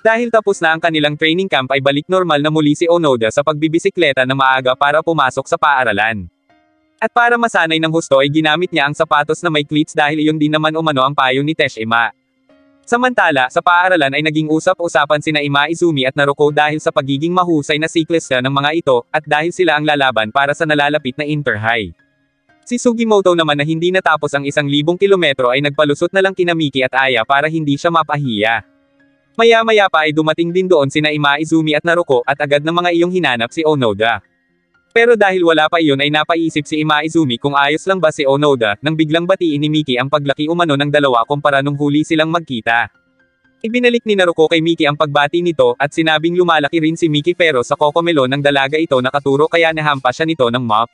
Dahil tapos na ang kanilang training camp ay balik normal na muli si Onoda sa pagbibisikleta na maaga para pumasok sa paaralan. At para masanay ng husto ay ginamit niya ang sapatos na may cleats dahil iyon din naman umano ang payo ni Teshima. Samantala, sa paaralan ay naging usap-usapan sina Ima Izumi at Naruko dahil sa pagiging mahusay na siklista ng mga ito, at dahil sila ang lalaban para sa nalalapit na Inter-High. Si Sugimoto naman na hindi natapos ang 1,000 kilometro ay nagpalusot na lang kina Miki at Aya para hindi siya mapahiya. Maya-maya pa ay dumating din doon sina Ima Izumi at Naruko at agad ng mga iyong hinanap si Onoda. Pero dahil wala pa iyon ay napaisip si Ima Izumi kung ayos lang ba si Onoda, nang biglang batiin ni Miki ang paglaki umano ng dalawa kumpara nung huli silang magkita. Ibinalik ni Naruko kay Miki ang pagbati nito at sinabing lumalaki rin si Miki pero sa kokomelo ng dalaga ito nakaturo kaya nahampas siya nito ng mop.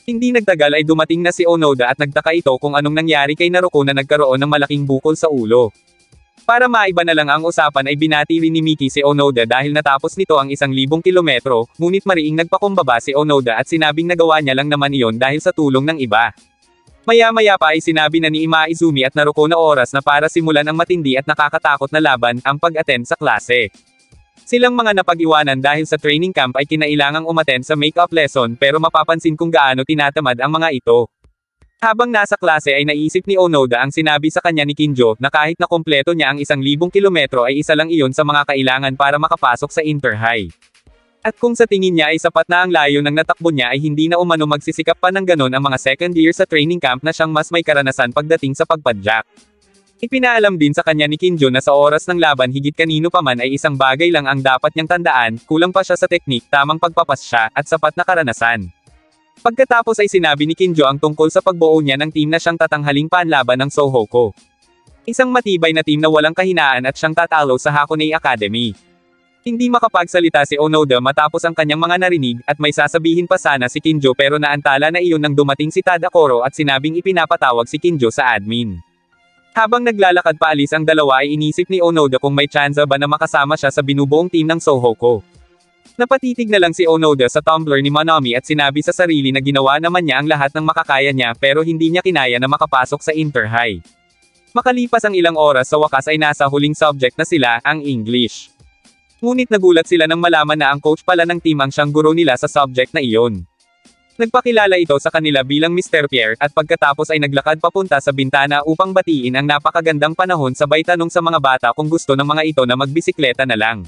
Hindi nagtagal ay dumating na si Onoda at nagtaka ito kung anong nangyari kay Naruko na nagkaroon ng malaking bukol sa ulo. Para maiba na lang ang usapan ay binati rin ni Miki si Onoda dahil natapos nito ang 1,000 kilometro, ngunit mariing nagpakumbaba si Onoda at sinabing nagawa niya lang naman iyon dahil sa tulong ng iba. Maya-maya pa ay sinabi na ni Ima Izumi at Naruko na oras na para simulan ang matindi at nakakatakot na laban, ang pag-attend sa klase. Silang mga napag-iwanan dahil sa training camp ay kinailangang umattend sa make-up lesson pero mapapansin kung gaano tinatamad ang mga ito. Habang nasa klase ay naisip ni Onoda ang sinabi sa kanya ni Kinjo na kahit na kompleto niya ang 1,000 kilometro ay isa lang iyon sa mga kailangan para makapasok sa Inter-High. At kung sa tingin niya ay sapat na ang layo ng natakbo niya ay hindi na umano magsisikap pa ng ganon ang mga second year sa training camp na siyang mas may karanasan pagdating sa pagpadyak. Ipinaalam din sa kanya ni Kinjo na sa oras ng laban higit kanino pa man ay isang bagay lang ang dapat niyang tandaan, kulang pa siya sa teknik, tamang pagpapas siya, at sapat na karanasan. Pagkatapos ay sinabi ni Kinjo ang tungkol sa pagbuo niya ng team na siyang tatanghaling panlaban ng Sohoko. Isang matibay na team na walang kahinaan at siyang tatalo sa Hakone Academy. Hindi makapagsalita si Onoda matapos ang kanyang mga narinig at may sasabihin pa sana si Kinjo pero naantala na iyon nang dumating si Tadakoro at sinabing ipinapatawag si Kinjo sa admin. Habang naglalakad paalis ang dalawa ay inisip ni Onoda kung may tsansa ba na makasama siya sa binubuong team ng Sohoko. Napatitig na lang si Onoda sa Tumblr ni Manami at sinabi sa sarili na ginawa naman niya ang lahat ng makakaya niya pero hindi niya kinaya na makapasok sa Inter-High. Makalipas ang ilang oras sa wakas ay nasa huling subject na sila, ang English. Ngunit nagulat sila nang malaman na ang coach pala ng team ang siyang guro nila sa subject na iyon. Nagpakilala ito sa kanila bilang Mr. Pierre at pagkatapos ay naglakad papunta sa bintana upang batiin ang napakagandang panahon sabay tanong sa mga bata kung gusto ng mga ito na magbisikleta na lang.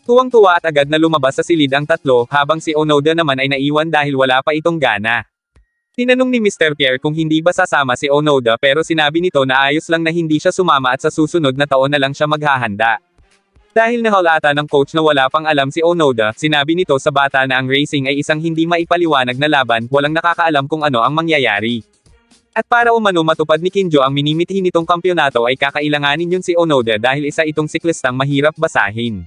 Tuwang-tuwa at agad na lumabas sa silid ang tatlo, habang si Onoda naman ay naiwan dahil wala pa itong gana. Tinanong ni Mr. Pierre kung hindi ba sasama si Onoda pero sinabi nito na ayos lang na hindi siya sumama at sa susunod na taon na lang siya maghahanda. Dahil nahalata ng coach na wala pang alam si Onoda, sinabi nito sa bata na ang racing ay isang hindi maipaliwanag na laban, walang nakakaalam kung ano ang mangyayari. At para umano matupad ni Kinjo ang minimithi nitong kampyonato ay kakailanganin yun si Onoda dahil isa itong siklistang mahirap basahin.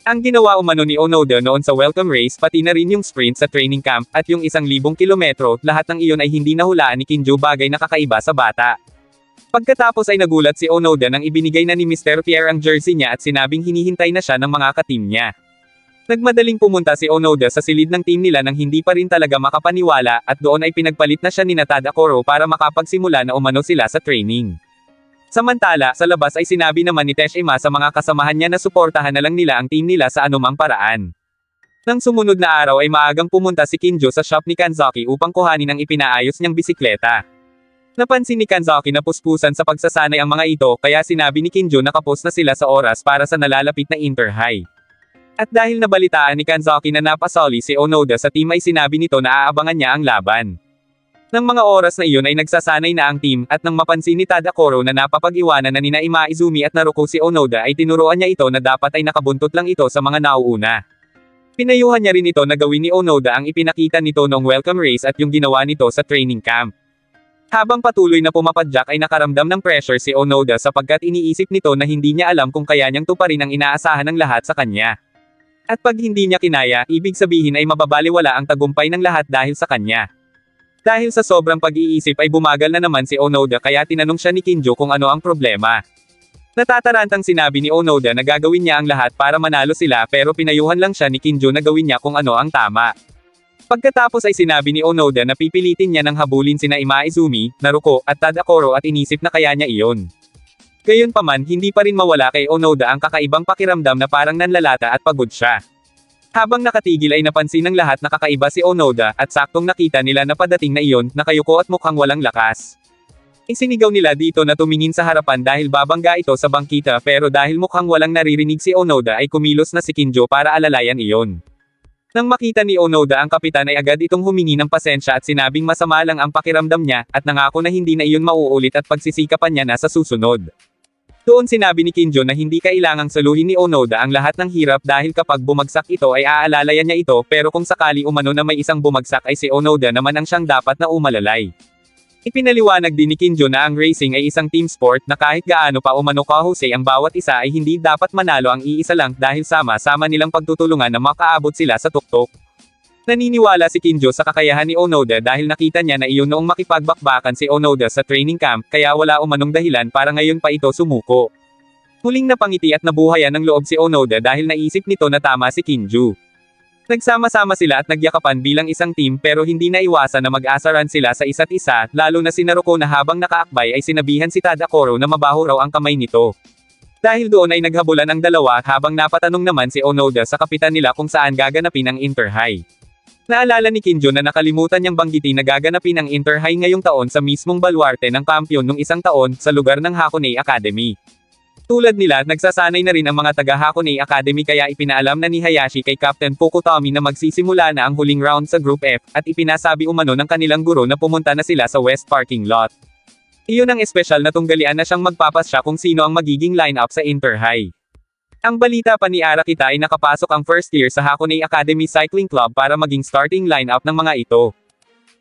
Ang ginawa umano ni Onoda noon sa welcome race pati na rin yung sprint sa training camp, at yung 1,000 kilometro, lahat ng iyon ay hindi nahulaan ni Kinjo bagay na kakaiba sa bata. Pagkatapos ay nagulat si Onoda nang ibinigay na ni Mr. Pierre ang jersey niya at sinabing hinihintay na siya ng mga ka-team niya. Nagmadaling pumunta si Onoda sa silid ng team nila nang hindi pa rin talaga makapaniwala, at doon ay pinagpalit na siya ni Tadakoro para makapagsimula na umano sila sa training. Samantala, sa labas ay sinabi naman ni Teshima sa mga kasamahan niya na suportahan na lang nila ang team nila sa anumang paraan. Nang sumunod na araw ay maagang pumunta si Kinjo sa shop ni Kanzaki upang kuhanin ang ipinaayos niyang bisikleta. Napansin ni Kanzaki na puspusan sa pagsasanay ang mga ito kaya sinabi ni Kinjo na kapos na sila sa oras para sa nalalapit na Inter-High. At dahil nabalitaan ni Kanzaki na napasali si Onoda sa team ay sinabi nito na aabangan niya ang laban. Nang mga oras na iyon ay nagsasanay na ang team, at nang mapansin ni Tadakoro na napapag-iwanan na nina Ima Izumi at Naruko si Onoda ay tinuruan niya ito na dapat ay nakabuntot lang ito sa mga nauuna. Pinayuhan niya rin ito na gawin ni Onoda ang ipinakita nito noong welcome race at yung ginawa nito sa training camp. Habang patuloy na pumapadyak ay nakaramdam ng pressure si Onoda sapagkat iniisip nito na hindi niya alam kung kaya niyang tuparin ang inaasahan ng lahat sa kanya. At pag hindi niya kinaya, ibig sabihin ay mababaliwala ang tagumpay ng lahat dahil sa kanya. Dahil sa sobrang pag-iisip ay bumagal na naman si Onoda kaya tinanong siya ni Kinjo kung ano ang problema. Natatarantang sinabi ni Onoda na gagawin niya ang lahat para manalo sila pero pinayuhan lang siya ni Kinjo na gawin niya kung ano ang tama. Pagkatapos ay sinabi ni Onoda na pipilitin niya ng habulin sina Ima Izumi, Naruko, at Tadakoro at inisip na kaya niya iyon. Gayunpaman, hindi pa rin mawala kay Onoda ang kakaibang pakiramdam na parang nanlalata at pagod siya. Habang nakatigil ay napansin ng lahat na kakaiba si Onoda, at saktong nakita nila na padating na iyon, nakayuko at mukhang walang lakas. Isinigaw nila dito na tumingin sa harapan dahil babangga ito sa bangkita pero dahil mukhang walang naririnig si Onoda ay kumilos na si Kinjo para alalayan iyon. Nang makita ni Onoda ang kapitan ay agad itong humingi ng pasensya at sinabing masama lang ang pakiramdam niya, at nangako na hindi na iyon mauulit at pagsisikapan niya na sa susunod. Doon sinabi ni Kinjo na hindi kailangang saluhin ni Onoda ang lahat ng hirap dahil kapag bumagsak ito ay aalalayan niya ito pero kung sakali umano na may isang bumagsak ay si Onoda naman ang siyang dapat na umalalay. Ipinaliwanag din ni Kinjo na ang racing ay isang team sport na kahit gaano pa umano kahusay ang bawat isa ay hindi dapat manalo ang iisa lang dahil sama-sama nilang pagtutulungan na makaabot sila sa tuktok. Naniniwala si Kinjo sa kakayahan ni Onoda dahil nakita niya na iyon noong makipagbakbakan si Onoda sa training camp kaya wala umanong dahilan para ngayon pa ito sumuko. Huling napangiti at nabuhayan ng loob si Onoda dahil naisip nito na tama si Kinjo. Nagsama-sama sila at nagyakapan bilang isang team pero hindi naiwasan na mag-asaran sila sa isa't isa, lalo na si Naruko na habang nakaakbay ay sinabihan si Tadakoro na mabaho raw ang kamay nito. Dahil doon ay naghabulan ang dalawa habang napatanong naman si Onoda sa kapitan nila kung saan gaganapin ang Inter-High. Naalala ni Kinjo na nakalimutan niyang banggitin na gaganapin ang Inter-High ngayong taon sa mismong baluarte ng kampiyon nung isang taon, sa lugar ng Hakone Academy. Tulad nila, nagsasanay na rin ang mga taga Hakone Academy kaya ipinaalam na ni Hayashi kay Captain Fukutomi na magsisimula na ang huling round sa Group F, at ipinasabi umano ng kanilang guro na pumunta na sila sa West Parking Lot. Iyon ang espesyal na tunggalian na siyang magpapasya kung sino ang magiging lineup sa Inter-High. Ang balita pa ni Arakita ay nakapasok ang first year sa Hakone Academy Cycling Club para maging starting lineup ng mga ito.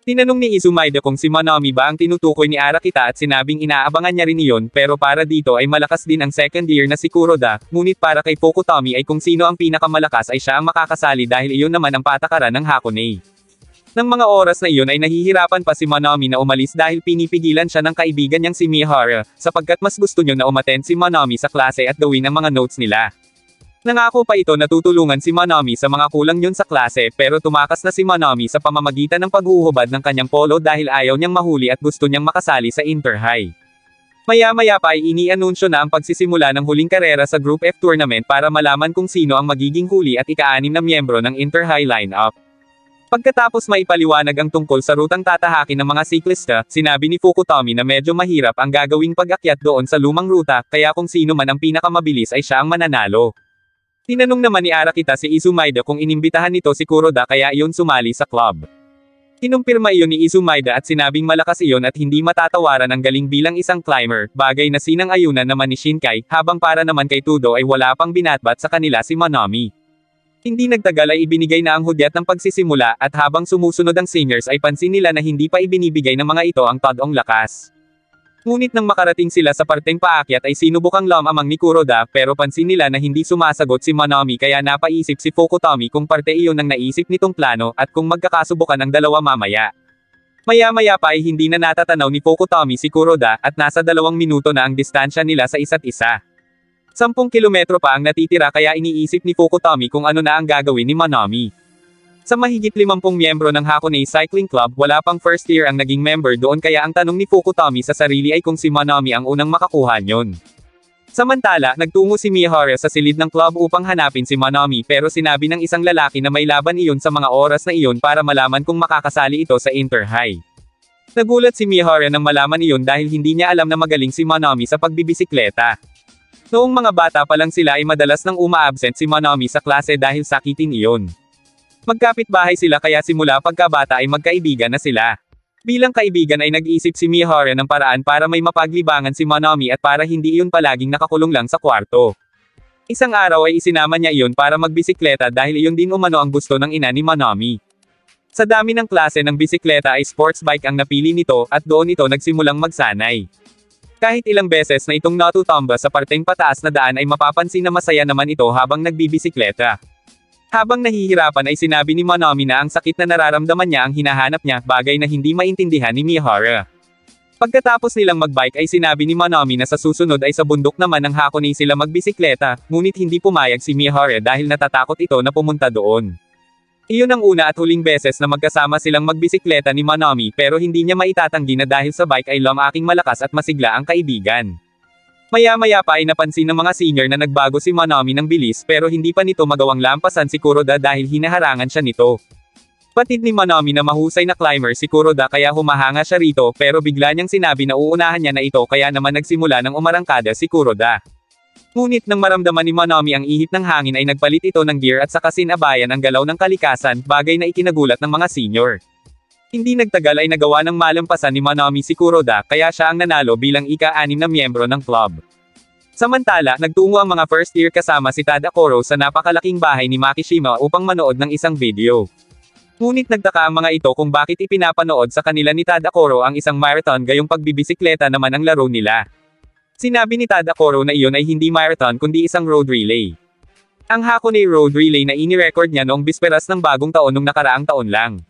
Tinanong ni Izumaida kung si Manami ba ang tinutukoy ni Arakita at sinabing inaabangan niya rin iyon pero para dito ay malakas din ang second year na si Kuroda, ngunit para kay Fukutomi ay kung sino ang pinakamalakas ay siya ang makakasali dahil iyon naman ang patakaran ng Hakone. Nang mga oras na iyon ay nahihirapan pa si Manami na umalis dahil pinipigilan siya ng kaibigan niyang si Mihara, sapagkat mas gusto niya na umattend si Manami sa klase at gawin ang mga notes nila. Nangako pa ito na tutulungan si Manami sa mga kulang niyon sa klase pero tumakas na si Manami sa pamamagitan ng paghuhubad ng kanyang polo dahil ayaw niyang mahuli at gusto niyang makasali sa Inter-High. Maya-maya pa ay inianunsyo na ang pagsisimula ng huling karera sa Group F tournament para malaman kung sino ang magiging huli at ika-6 na miyembro ng Inter-High lineup. Pagkatapos maipaliwanag ang tungkol sa rutang tatahakin ng mga siklista, sinabi ni Fukutomi na medyo mahirap ang gagawing pag-akyat doon sa lumang ruta, kaya kung sino man ang pinakamabilis ay siya ang mananalo. Tinanong naman ni Arakita si Izumaida kung inimbitahan nito si Kuroda kaya iyon sumali sa club. Kinumpirma iyon ni Izumaida at sinabing malakas iyon at hindi matatawaran ang galing bilang isang climber, bagay na sinang-ayunan naman ni Shinkai, habang para naman kay Tudo ay wala pang binatbat sa kanila si Manami. Hindi nagtagal ay ibinigay na ang hudyat ng pagsisimula at habang sumusunod ang seniors ay pansin nila na hindi pa ibinibigay ng mga ito ang tadong lakas. Ngunit nang makarating sila sa parteng paakyat ay sinubukang lamang ni Kuroda pero pansin nila na hindi sumasagot si Manami kaya napaisip si Fukutomi kung parte iyon ng naisip nitong plano at kung magkakasubukan ang dalawa mamaya. Maya-maya pa ay hindi na natatanaw ni Fukutomi si Kuroda at nasa 2 minuto na ang distansya nila sa isa't isa. 10 kilometro pa ang natitira kaya iniisip ni Fukutomi kung ano na ang gagawin ni Manami. Sa mahigit 50 miyembro ng Hakone Cycling Club, wala pang first year ang naging member doon kaya ang tanong ni Fukutomi sa sarili ay kung si Manami ang unang makakuha nyon. Samantala, nagtungo si Mihara sa silid ng club upang hanapin si Manami pero sinabi ng isang lalaki na may laban iyon sa mga oras na iyon para malaman kung makakasali ito sa Inter-High. Nagulat si Mihara nang malaman iyon dahil hindi niya alam na magaling si Manami sa pagbibisikleta. Noong mga bata pa lang sila ay madalas nang uma-absent si Manami sa klase dahil sakitin iyon. Magkapit-bahay sila kaya simula pagkabata ay magkaibigan na sila. Bilang kaibigan ay nag-iisip si Mihara ng paraan para may mapaglibangan si Manami at para hindi iyon palaging nakakulong lang sa kwarto. Isang araw ay isinama niya iyon para magbisikleta dahil iyon din umano ang gusto ng ina ni Manami. Sa dami ng klase ng bisikleta ay sports bike ang napili nito at doon ito nagsimulang magsanay. Kahit ilang beses na itong natutumba sa parteng pataas na daan ay mapapansin na masaya naman ito habang nagbibisikleta. Habang nahihirapan ay sinabi ni Manami na ang sakit na nararamdaman niya ang hinahanap niya, bagay na hindi maintindihan ni Mihara. Pagkatapos nilang magbike ay sinabi ni Manami na sa susunod ay sa bundok naman ng Hakone sila magbisikleta, ngunit hindi pumayag si Mihara dahil natatakot ito na pumunta doon. Iyon ang una at huling beses na magkasama silang magbisikleta ni Manami pero hindi niya maitatanggi na dahil sa bike ay lumaking malakas at masigla ang kaibigan. Maya-maya pa ay napansin ng mga senior na nagbago si Manami ng bilis pero hindi pa nito magawang lampasan si Kuroda dahil hinaharangan siya nito. Patid ni Manami na mahusay na climber si Kuroda kaya humahanga siya rito pero bigla niyang sinabi na uunahan niya na ito kaya naman nagsimula ng umarangkada si Kuroda. Ngunit nang maramdaman ni Manami ang ihip ng hangin ay nagpalit ito ng gear at saka sinabayan ang galaw ng kalikasan, bagay na ikinagulat ng mga senior. Hindi nagtagal ay nagawa ng malampasan ni Manami si Kuroda kaya siya ang nanalo bilang ika-6 na miyembro ng club. Samantala, nagtungo ang mga first year kasama si Tadakoro sa napakalaking bahay ni Makishima upang manood ng isang video. Ngunit nagtaka ang mga ito kung bakit ipinapanood sa kanila ni Tadakoro ang isang marathon gayong pagbibisikleta naman ang laro nila. Sinabi ni Tadakoro na iyon ay hindi marathon kundi isang road relay. Ang Hakone Road Relay na inirecord niya noong bisperas ng bagong taon nung nakaraang taon lang.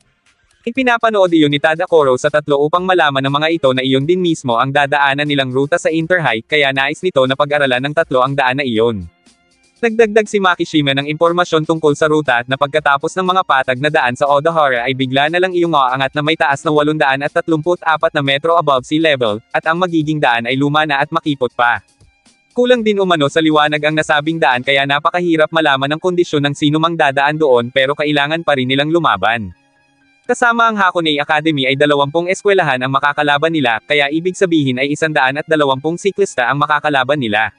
Ipinapanood iyon ni Tadakoro sa tatlo upang malaman ng mga ito na iyon din mismo ang dadaanan nilang ruta sa Interhigh kaya nais nito na pag-aralan ng tatlo ang daan na iyon. Nagdagdag si Makishima ng impormasyon tungkol sa ruta na pagkatapos ng mga patag na daan sa Odahara ay bigla na lang iyong aangat na may taas na 834 na metro above sea level, at ang magiging daan ay luma na at makipot pa. Kulang din umano sa liwanag ang nasabing daan kaya napakahirap malaman ang kondisyon ng sino mang dadaan doon pero kailangan pa rin nilang lumaban. Kasama ang Hakone Academy ay 20 eskwelahan ang makakalaban nila, kaya ibig sabihin ay 120 siklista ang makakalaban nila.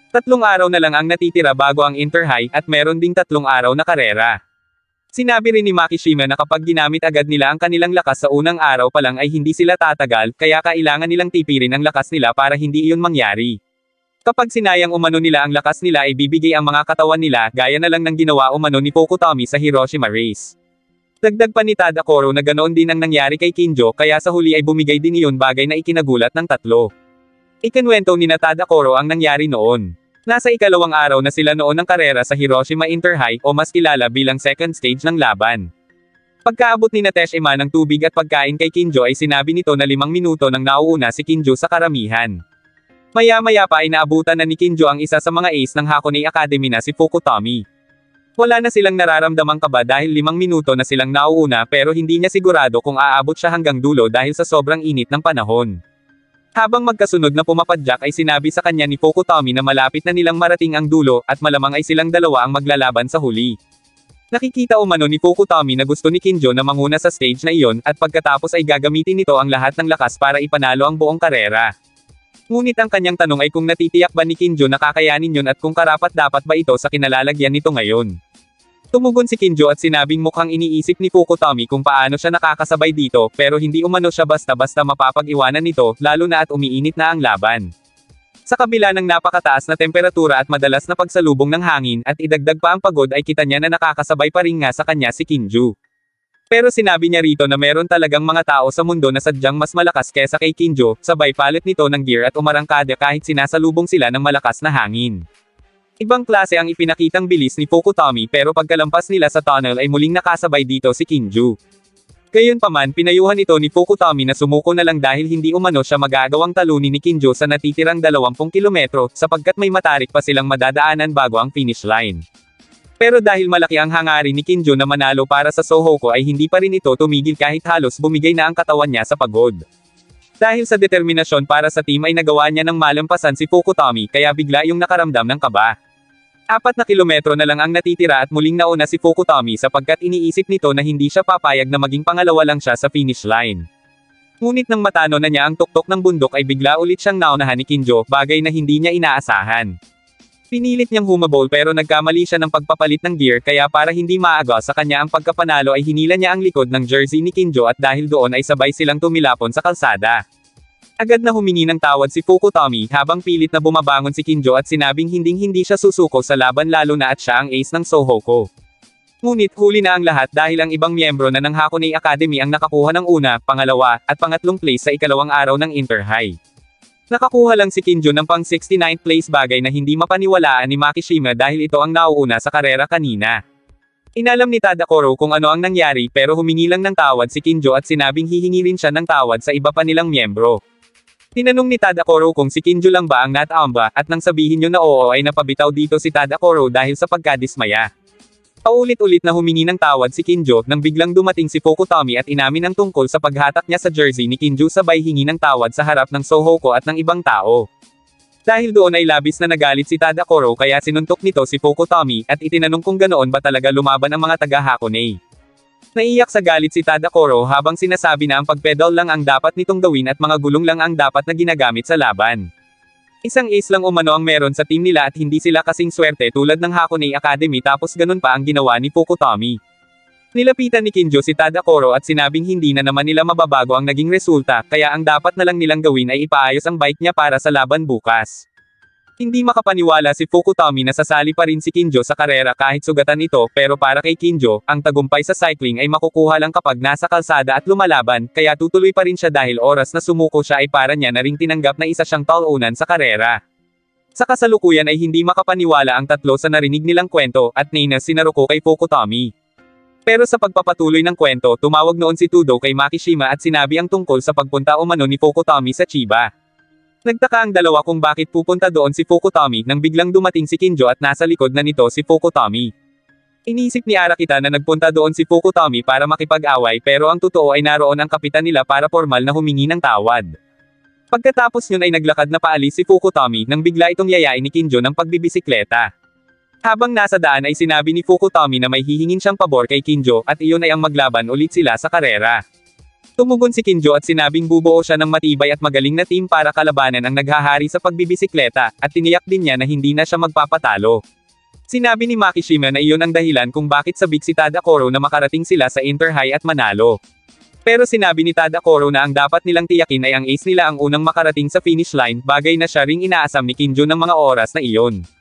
3 araw na lang ang natitira bago ang Interhigh at meron ding 3 araw na karera. Sinabi rin ni Makishima na kapag ginamit agad nila ang kanilang lakas sa unang araw pa lang ay hindi sila tatagal, kaya kailangan nilang tipirin ang lakas nila para hindi iyon mangyari. Kapag sinayang umano nila ang lakas nila ay bibigay ang mga katawan nila, gaya na lang ng ginawa umano ni Pokutomi sa Hiroshima race. Dagdag pa ni Tadakoro na ganoon din ang nangyari kay Kinjo kaya sa huli ay bumigay din iyon, bagay na ikinagulat ng tatlo. Ikinwento ni Tadakoro ang nangyari noon. Nasa ikalawang araw na sila noon ng karera sa Hiroshima Interhigh o mas kilala bilang second stage ng laban. Pagkaabot ni Teshima ng tubig at pagkain kay Kinjo ay sinabi nito na 5 minuto nang nauuna si Kinjo sa karamihan. Maya-maya pa ay naabutan na ni Kinjo ang isa sa mga ace ng Hakone Academy na si Pokutomi. Wala na silang nararamdamang kaba dahil 5 minuto na silang nauuna pero hindi niya sigurado kung aabot siya hanggang dulo dahil sa sobrang init ng panahon. Habang magkasunod na pumapadyak ay sinabi sa kanya ni Pokutomi na malapit na nilang marating ang dulo at malamang ay silang dalawa ang maglalaban sa huli. Nakikita umano ni Pokutomi na gusto ni Kinjo na manguna sa stage na iyon at pagkatapos ay gagamitin nito ang lahat ng lakas para ipanalo ang buong karera. Ngunit ang kanyang tanong ay kung natitiyak ba ni Kinjo na kakayanin yun at kung karapat-dapat ba ito sa kinalalagyan nito ngayon. Tumugon si Kinjo at sinabing mukhang iniisip ni Pokutomi kung paano siya nakakasabay dito pero hindi umano siya basta-basta mapapag-iwanan nito lalo na at umiinit na ang laban. Sa kabila ng napakataas na temperatura at madalas na pagsalubong ng hangin at idagdag pa ang pagod ay kita niya na nakakasabay pa rin nga sa kanya si Kinjo. Pero sinabi niya rito na meron talagang mga tao sa mundo na sadyang mas malakas kesa kay Kinjo, sabay palit nito ng gear at umarangkada kahit sinasalubong sila ng malakas na hangin. Ibang klase ang ipinakitang bilis ni Pokutomi pero pagkalampas nila sa tunnel ay muling nakasabay dito si Kinjo. Gayunpaman pinayuhan ito ni Pokutomi na sumuko na lang dahil hindi umano siya magagawang talunin ni Kinjo sa natitirang 20 kilometro sapagkat may matarik pa silang madadaanan bago ang finish line. Pero dahil malaki ang hangarin ni Kinjo na manalo para sa Sohoko ay hindi pa rin ito tumigil kahit halos bumigay na ang katawan niya sa pagod. Dahil sa determinasyon para sa team ay nagawa niya ng malampasan si Pokutomi kaya bigla yung nakaramdam ng kaba. 4 na kilometro na lang ang natitira at muling nauna si Pokutomi sapagkat iniisip nito na hindi siya papayag na maging pangalawa lang siya sa finish line. Ngunit nang matano na niya ang tuktok ng bundok ay bigla ulit siyang naunahan ni Kinjo, bagay na hindi niya inaasahan. Pinilit niyang humabol pero nagkamali siya ng pagpapalit ng gear kaya para hindi maaga sa kanya ang pagkapanalo ay hinila niya ang likod ng jersey ni Kinjo at dahil doon ay sabay silang tumilapon sa kalsada. Agad na humingi ng tawad si Pokutomi habang pilit na bumabangon si Kinjo at sinabing hindi siya susuko sa laban lalo na at siya ang ace ng Sohoko. Ngunit huli na ang lahat dahil ang ibang miyembro na ng Hakone Academy ang nakakuha ng una, pangalawa, at pangatlong place sa ikalawang araw ng Interhigh. Nakakuha lang si Kinjo ng pang 69th place, bagay na hindi mapaniwalaan ni Makishima dahil ito ang nauuna sa karera kanina. Inalam ni Tadakoro kung ano ang nangyari pero humingi lang ng tawad si Kinjo at sinabing hihingi rin siya ng tawad sa iba pa nilang miyembro. Tinanong ni Tadakoro kung si Kinjo lang ba ang natamba at nang sabihin niyo na oo ay napabitaw dito si Tadakoro dahil sa pagkadismaya. Paulit-ulit na humingi ng tawad si Kinjo nang biglang dumating si Pokutomi at inamin ang tungkol sa paghatak niya sa jersey ni Kinjo sabay hingi ng tawad sa harap ng Sohoko at ng ibang tao. Dahil doon ay labis na nagalit si Tadakoro kaya sinuntok nito si Fukutomi at itinanong kung ganoon ba talaga lumaban ang mga taga-Hakone. Naiyak sa galit si Tadakoro habang sinasabi na ang pagpedal lang ang dapat nitong gawin at mga gulong lang ang dapat na ginagamit sa laban. Isang ace lang umano ang meron sa team nila at hindi sila kasing swerte tulad ng Hakone Academy tapos ganun pa ang ginawa ni Fukutomi. Nilapitan ni Kinjo si Tadakoro at sinabing hindi na naman nila mababago ang naging resulta, kaya ang dapat na lang nilang gawin ay ipaayos ang bike niya para sa laban bukas. Hindi makapaniwala si Fukutomi na sasali pa rin si Kinjo sa karera kahit sugatan ito, pero para kay Kinjo, ang tagumpay sa cycling ay makukuha lang kapag nasa kalsada at lumalaban, kaya tutuloy pa rin siya dahil oras na sumuko siya ay para niya na ring tinanggap na isa siyang talunan sa karera. Sa kasalukuyan ay hindi makapaniwala ang tatlo sa narinig nilang kwento, at nainis si Naruko kay Fukutomi. Pero sa pagpapatuloy ng kwento, tumawag noon si Tudo kay Makishima at sinabi ang tungkol sa pagpunta umano ni Fukutomi sa Chiba. Nagtaka ang dalawa kung bakit pupunta doon si Fukutomi nang biglang dumating si Kinjo at nasa likod na nito si Fukutomi. Inisip ni Arakita na nagpunta doon si Fukutomi para makipag-away pero ang totoo ay naroon ang kapitan nila para formal na humingi ng tawad. Pagkatapos yun ay naglakad na paalis si Fukutomi nang bigla itong yayain ni Kinjo ng pagbibisikleta. Habang nasa daan ay sinabi ni Fukutomi na may hihingin siyang pabor kay Kinjo at iyon ay ang maglaban ulit sila sa karera. Tumugon si Kinjo at sinabing bubuo siya ng matibay at magaling na team para kalabanan ang naghahari sa pagbibisikleta, at tiniyak din niya na hindi na siya magpapatalo. Sinabi ni Makishima na iyon ang dahilan kung bakit sabik si Tadakoro na makarating sila sa Inter-High at manalo. Pero sinabi ni Tadakoro na ang dapat nilang tiyakin ay ang ace nila ang unang makarating sa finish line, bagay na siya ring inaasam ni Kinjo ng mga oras na iyon.